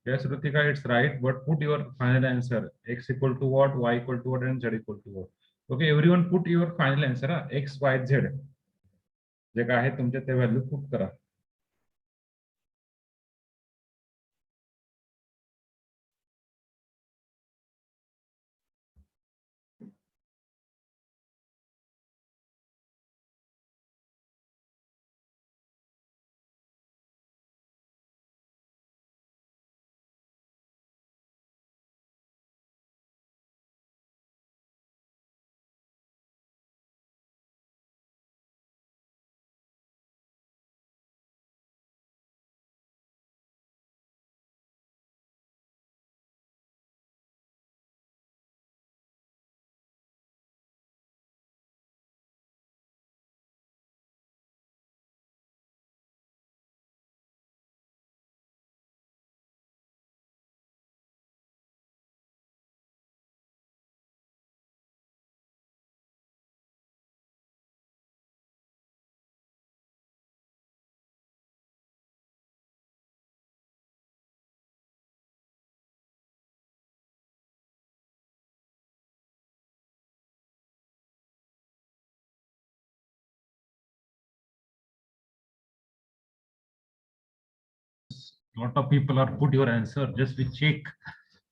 Yes, Ritika, it's right. But put your final answer. X equal to what, y equal to what, and z equal to what. Okay, everyone put your final answer. X, y, z. जे काय आहे तुमच्या ते value put करा. Lot of people are put your answer. Just we check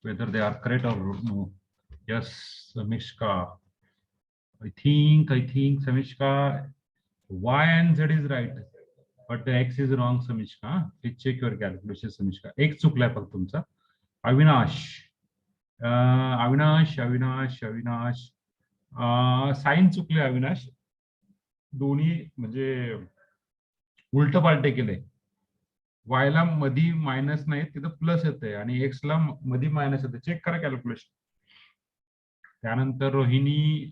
whether they are correct or no. Yes, Samishka. I think Samishka, y and z is right, but the x is wrong, Samishka. Please check your calculation, Samishka. X चुकलाय फक्त तुमचा. Avinash, sign चुकले अविनाश. दोन्ही म्हणजे उलट पालटे केले. y ला मधी minus नाही तिथं प्लस येते आणि x ला मधी मायनस येते. चेक करा कॅल्क्युलेशन. त्यानंतर रोहिणी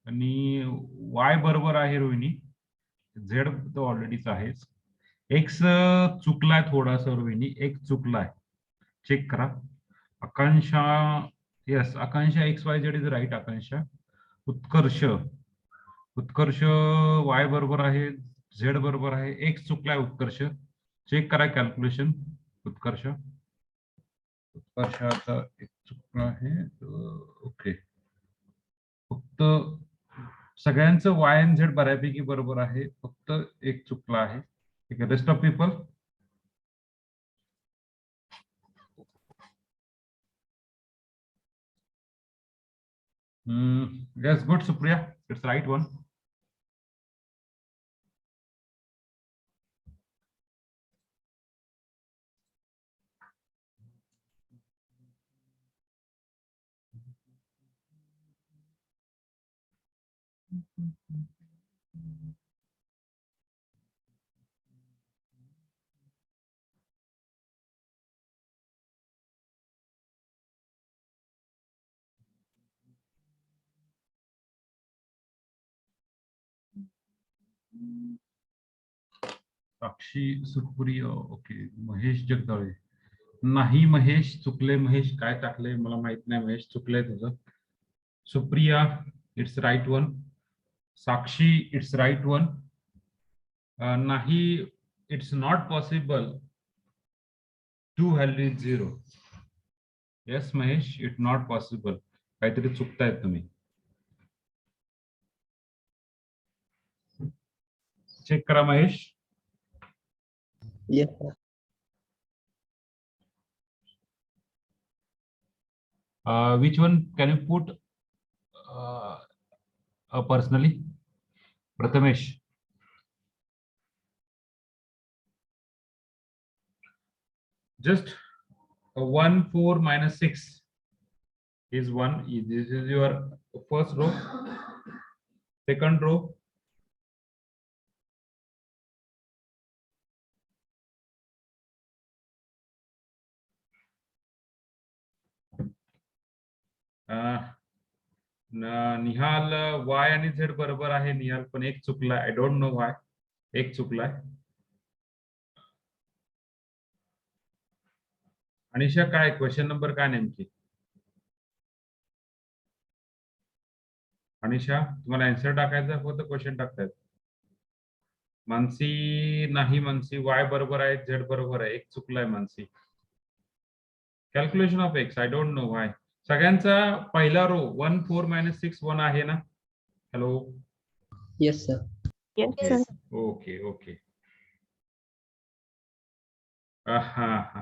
आणि y बरोबर आहे रोहिणी, z तो ऑलरेडीच आहे. x चुकलाय थोडासा रोहिणी, x चुकलाय, चेक करा. Akanksha, yes Akanksha XYZ is right. Akanksha. Utkarsh y बरोबर आहे, z बरोबर आहे, x चुकलाय उत्कर्ष. चेक करा कॅल्क्युलेशन. उत्कर्षाचा एक चुकला आहे. ओके, फक्त सगळ्यांचं y आणि z बऱ्यापैकी बरोबर आहे, फक्त एक चुकला आहे. ठीक आहे, rest of people. Yes, good, Supriya. It's right one. Sakshi, Supriya. Okay, Mahesh Jagdale. नाही महेश, चुकले. महेश काय टाकले मला माहित नाही. महेश चुकले तुझं. Supriya, it's right one. Sakshi, it's right one. नाही, it's not possible to value is 0. Yes Mahesh, it not possible. काहीतरी चुकतायत तुम्ही. चेक करा Mahesh. Yes, sir. Which one can you put personally? Prathamesh. Just 1, 4 minus 6 is 1. This is your first row. Second row. Nihal y आणि z बरोबर आहे. निहाल पण एक चुकलाय. I don't know why. एक चुकलाय. अनिशा, काय क्वेश्चन नंबर काय नेमकी? अनिशा, तुम्हाला आन्सर टाकायचा फक्त क्वेश्चन टाकतायत. मानसी, नाही मानसी, y बरोबर आहे, z बरोबर आहे, एक चुकलाय Mansi. Calculation of x I don't know why. सगळ्यांचा पहिला रो 1 4 - 6 1 आहे ना. Hello. Yes, sir. Yes, Yes. sir. Okay okay. हा.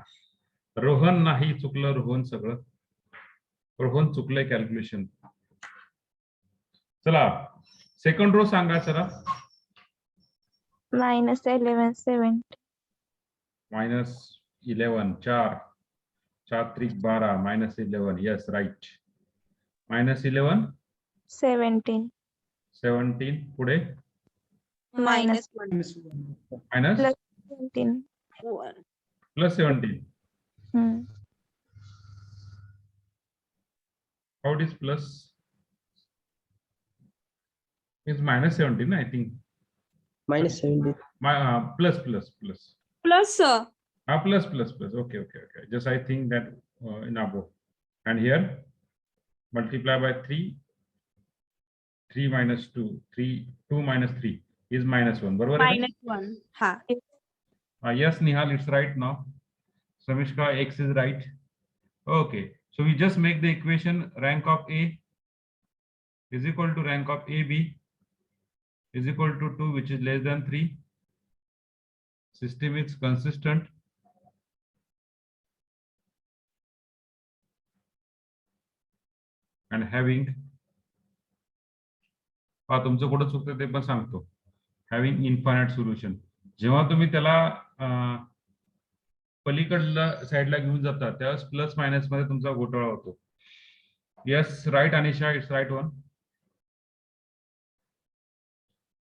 रोहन नाही चुकलं. रोहन सगळं. रोहन चुकलंय कॅल्क्युलेशन. चला सेकंड रो सांगा सरा. -11 7. -11 4 4 त्रिक 12 -11 यस राईट. -11 17. 17 पुढे -1 minus Plus 17. Plus 17. Hmm. How it is plus? It's -17, I think. -17. Plus. Plus Plus. Okay. Just I think that in above. And here multiply by 3. 3 minus 2. 2 minus 3 is -1. बरोबर आहे का? -1 हा. Yes, Nihal, it's right now. Samishka, X is right. Okay. So we just make the equation rank of A is equal to rank of AB is equal to 2, which is less than 3. System is consistent. And having तुमचं कुठं चुकतं ते पण सांगतो. Having infinite solution. जेव्हा तुम्ही त्याला पलीकडल्या साईडला घेऊन जाता त्यावेळेस प्लस मायनस मध्ये तुमचा घोटाळा होतो. Yes right Anisha, it's right one.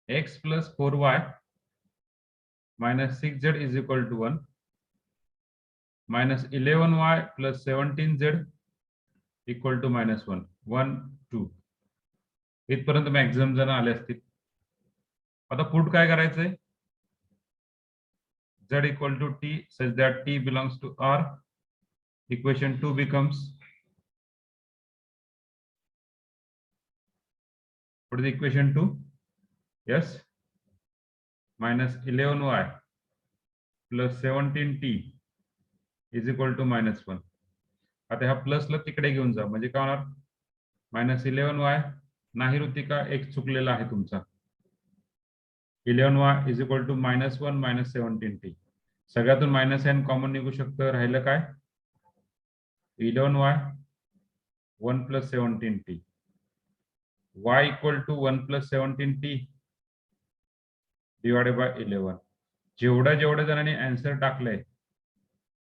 x plus 4y minus 6z is equal to 1 minus 11y plus 17z equal to -1 1 2. इथपर्यंत मॅक्झिमम जण आले असतील. आता पुट काय करायचंय. z equal to t such that t belongs to R. Equation 2 becomes, what is the equation 2? Yes, minus 11y plus 17t is equal to -1. आता ह्या प्लसला तिकडे घेऊन जा म्हणजे काय होणार. -11y नाही ऋतिका, एक चुकलेला आहे तुमचा. 11y is equal to -1 minus 17t. सगळ्यातून मायनस n कॉमन निघू शकतं. राहिलं काय. 11y 1 plus 17t. y equal to 1 plus 17t divided by 11. जेवढ्या जणांनी आन्सर टाकलंय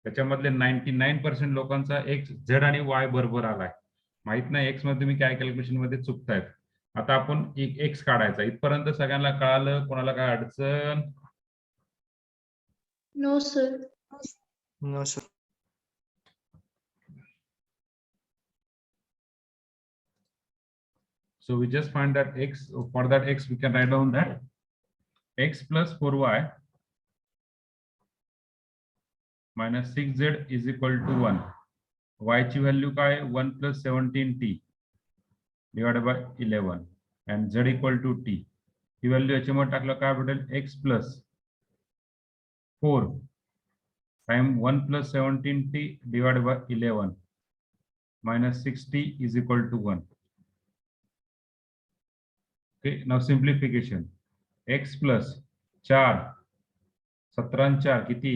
त्याच्यामधले 99% लोकांचा x z आणि y बरोबर आलाय. माहित नाही x मध्ये तुम्ही काय कॅल्क्युलेशन मध्ये चुकतायत. आता आपण x काढायचा. इथपर्यंत सगळ्यांना कळालं. कोणाला काय अडचण. No, sir. No, sir. So we just find that x, for that x we can write down that x plus 4y minus 6z is equal to 1. y ची व्हॅल्यू काय. 1 plus 17t divided by 11 and z equal to t. He value याच्यामध्ये टाकलं काय भेटेल. x plus 4 time 1 plus 17t divided by 11 minus 6t is equal to 1. Okay, now simplification. x plus 4 17 4 किती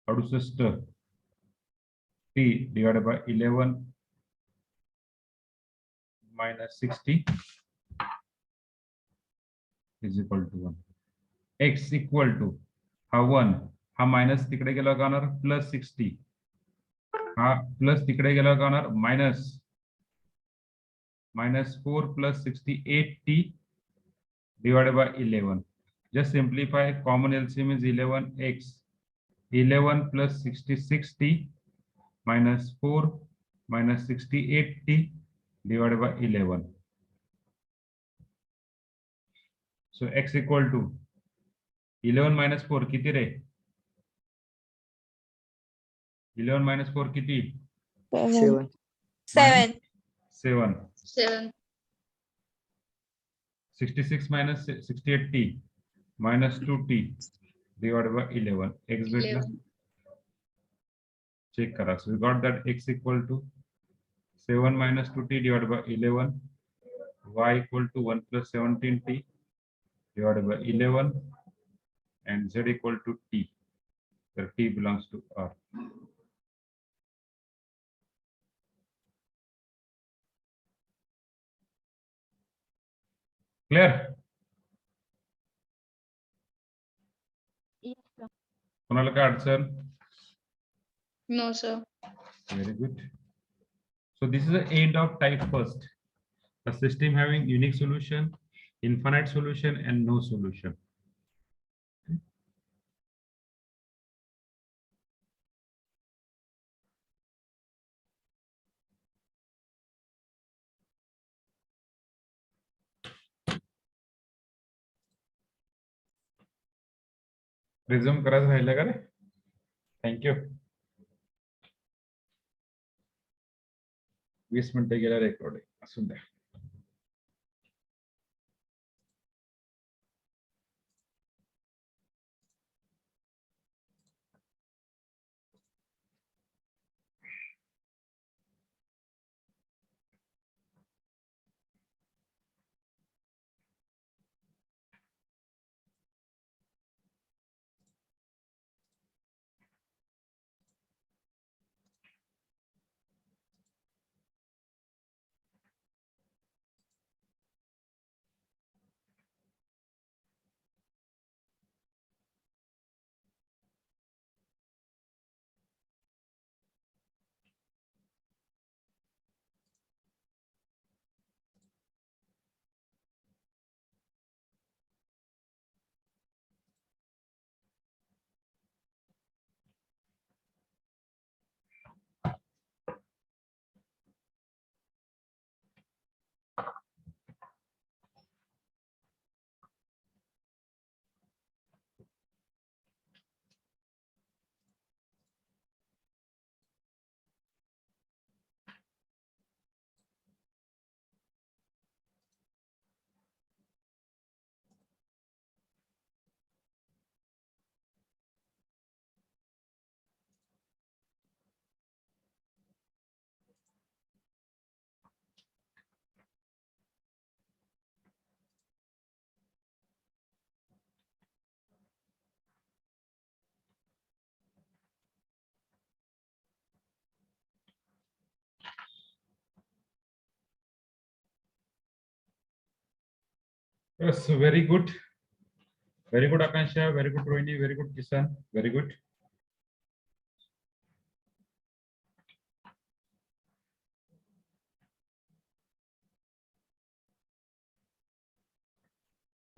68 t divided by 11 minus 60 is equal to 1. x equal to हा 1 हा minus तिकडे गेला का होणार प्लस 60. हा प्लस तिकडे गेला का होणार -4 plus 68t divided by 11. Just simplify. Common LCM is 11x. 11 plus 66t minus 4 minus 68t divided by 11. So x equal to 11 minus 4 किती रे. 11 minus 4 किती. 7. 7 7. 7. 66 minus 68t minus 2t divided by 11. x भेटला. 11. check करा. So we got that x equal to 7 minus 2t divided by 11, y equal to 1 plus 17t divided by 11, and z equal to t, where t belongs to R. Clear? Yes, sir. कोणाला काय अडचण? No, sir. Very good. So this is the end of type first. A system having unique solution, infinite solution, and no solution. Resume करायचं राहिलं का रे? Thank you. 20 मिनिटे गेल्या recording असून द्या. Yes, very good. Very good, Akansha. Very good, Rohini. Very good, Kisan. Very good.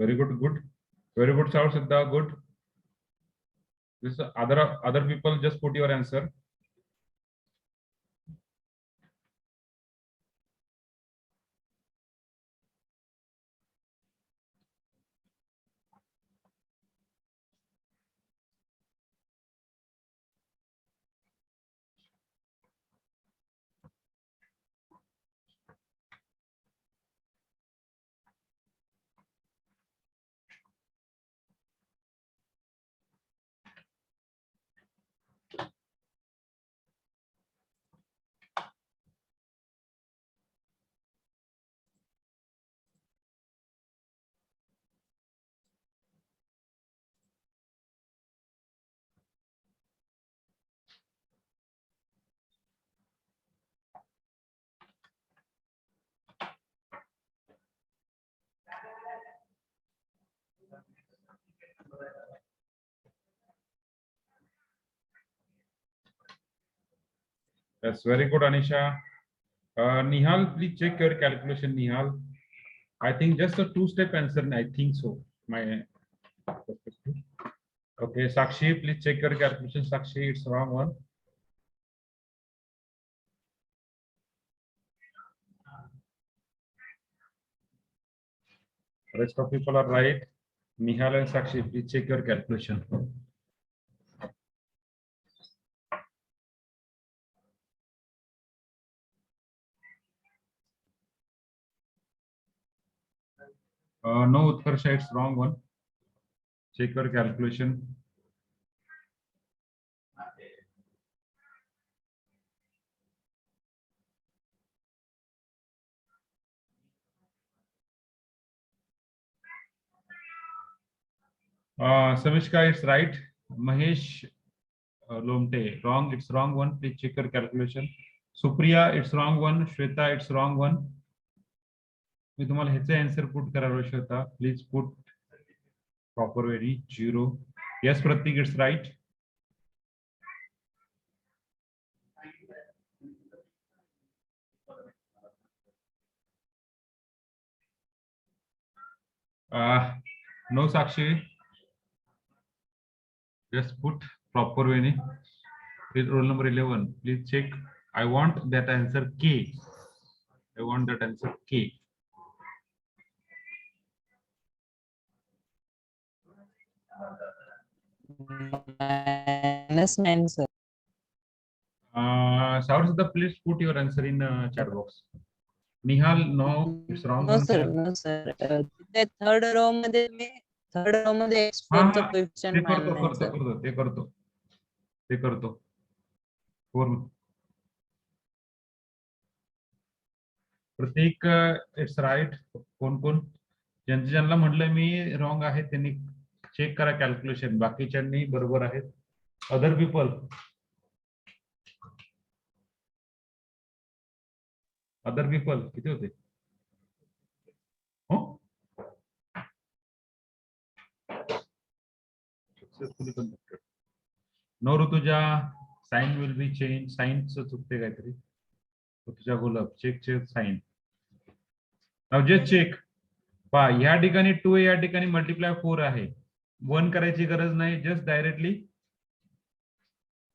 Very good, good. Very good, Saur Siddha. Good. This other people just put your answer. That's very good, Anisha. Nihal, please check your calculation, Nihal. I think just a two-step answer, I think so. My perspective. Okay, Sakshi, please check your calculation. Sakshi, it's wrong one. Rest of people are right. Nihal and Sakshi, please check your calculation. No, Utkarsha, it's wrong one. Check your calculation. Samishka, it's right. Mahesh Lomte, wrong. It's wrong one. Please check your calculation. Supriya, it's wrong one. Shweta, it's wrong one. मी तुम्हाला ह्याचा answer put करायला आवश्यक होता. Please put proper very 0. Yes, Pratik, it's right. No, Sakshi. Just put proper way. Please, roll number 11. Please check. I want that answer K. I want that answer K. -9, sir. Saurashita, please put your answer in chat box. Nihal, no, it's wrong. No one. sir, no sir. तिथे third row मध्ये मी third row मध्ये हा, एक्सप्लेनचं हा, coefficient ते करतो मानलंय करतो sir. करतो ते करतो ते करतो. प्रत्येक इट्स राईट. कोण कोण ज्यांना म्हटलं मी रॉंग आहे त्यांनी चेक करा कॅल्क्युलेशन. बाकीच्यांनी बरोबर आहेत. अदर पीपल, अदर पीपल किती होते? हो, successfully conducted. No Rutuja, sign will be change. साइनच चुकते काहीतरी. Rutuja Gulab, check sign. Now just check. पहा, या ठिकाणी 2 या ठिकाणी मल्टिप्लाय 4 आहे. 1 करायची गरज नाही. Just directly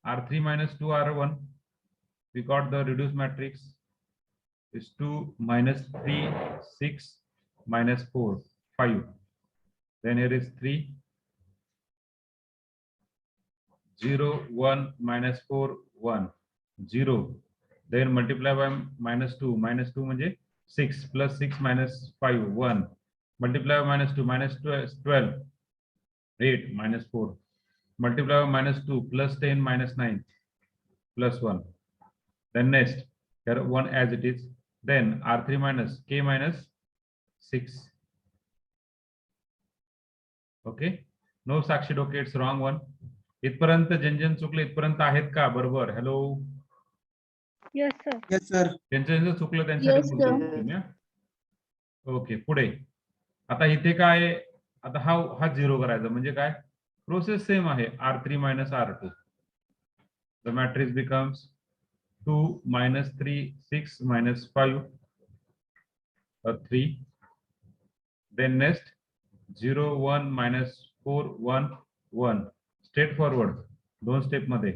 R3 minus 2 R1. We got the reduced matrix is 2 minus 3 6 minus 4 5. Then here is 3 0 1 minus 4 1 0. Then multiply by minus 2 म्हणजे 6 plus 6 minus 5 1. Multiply by minus 2 minus 12 8 minus 4. Multiply by minus 2 plus 10 minus 9 plus 1. Then next, here 1 as it is. Then R3 minus K minus 6. Okay. No Sakshi, okay, it's wrong one. इथपर्यंत जन चुकले इथपर्यंत आहेत का? बरोबर. Hello. Yes, sir. Yes, sir. ज्यांचं चुकलं त्यांच्यासाठी Yes, बोलतो. ओके, पुढे. आता इथे काय? आता हा 0 करायचा म्हणजे काय? प्रोसेस सेम आहे. R3 minus R2. The matrix becomes 2 minus 3 6 minus 5 3. Then next 0 1 minus 4 1 1. Straight forward. दोन स्टेप मध्ये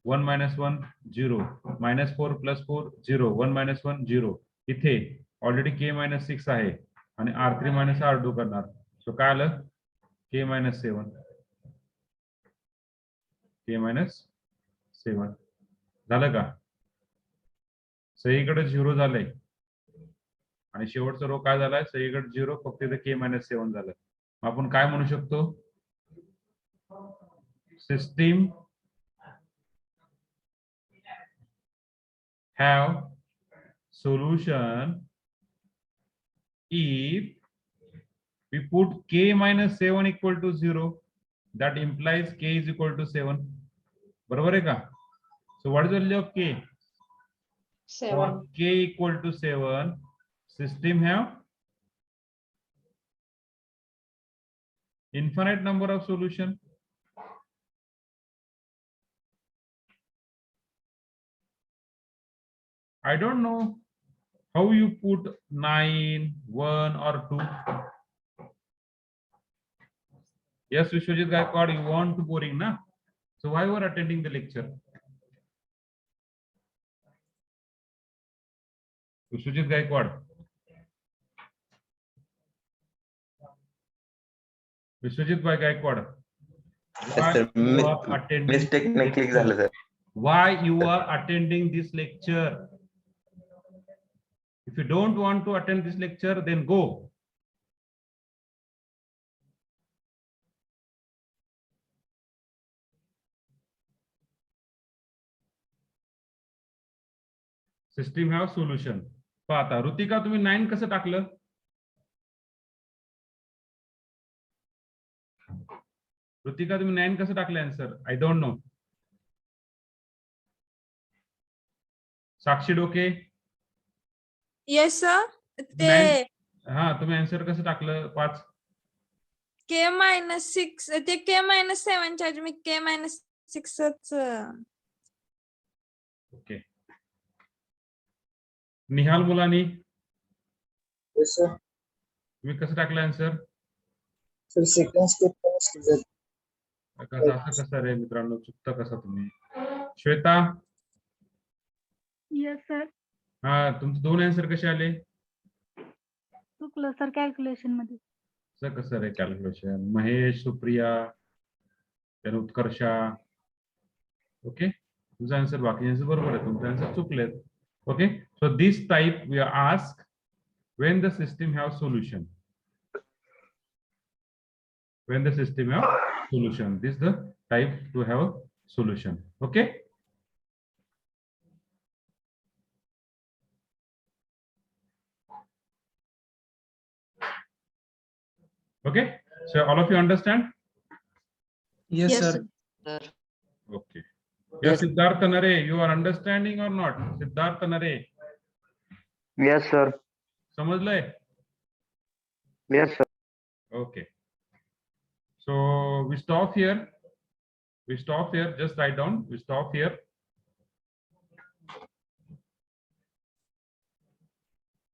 1 minus 1 0 minus 4 plus 4 0 1 minus 1 0. इथे ऑलरेडी K minus 6 आहे आणि R3 minus R2 करणार. सो काय आलं? K minus 7. K minus 7 झालं का? सगळीकडे 0 झालंय आणि शेवटचा रो काय झालाय? सगळीकडे 0, फक्त इथे K minus 7 झालं. आपण काय म्हणू शकतो? System have solution if we put K minus 7 equal to 0. That implies K is equal to 7. बरोबर आहे का? So what is the value of K? 7. For K equal to 7, system have infinite number of solution. I don't know how you put 9, 1 or 2. Yes, Vishwajit Gaikwad, you want to boring, na? So why you are attending the lecture? Vishwajit Gaikwad. Vishwajit Gaikwad. Why you are attending Mistake ने click झालं sir. Why you are attending this lecture? If you don't want to attend this lecture, then go. System have solution. पाहता ऋतिका तुम्ही 9 कसं टाकलं? ऋतिका तुम्ही 9 कसं टाकलं answer? I don't know. Sakshi Doke yes sir. ते Nine. हा तुम्ही आन्सर कसं टाकलं 5? के मायनस 6 ते के मायनस 7 च्या ऐवजी मी के मायनस 6च ओके. निहाल मुलानी Yes, sir. तुम्ही कसं टाकलं answer? Sir, second step is कसं रे मित्रांनो, चुकता कसा तुम्ही? Shweta, yes sir. हा तुमचे 2 आन्सर कसे आले? चुकलं सर कॅल्क्युलेशन मध्ये. कसं रे calculation? Mahesh, Supriya, then Utkarsha. Okay, तुझा आन्सर बाकी आन्सर बरोबर आहे, तुमचे आन्सर चुकलेत. Okay, so this type we ask when the system have solution. When the system have solution, this is the type to have solution. Okay. Okay, so all of you understand? Yes, sir. Sir. Okay. Yes, Siddharth Nare, you are understanding or not? Siddharth Nare, yes sir. समजलंय? Yes sir. Okay. So we stop here. Just write down. We stop here.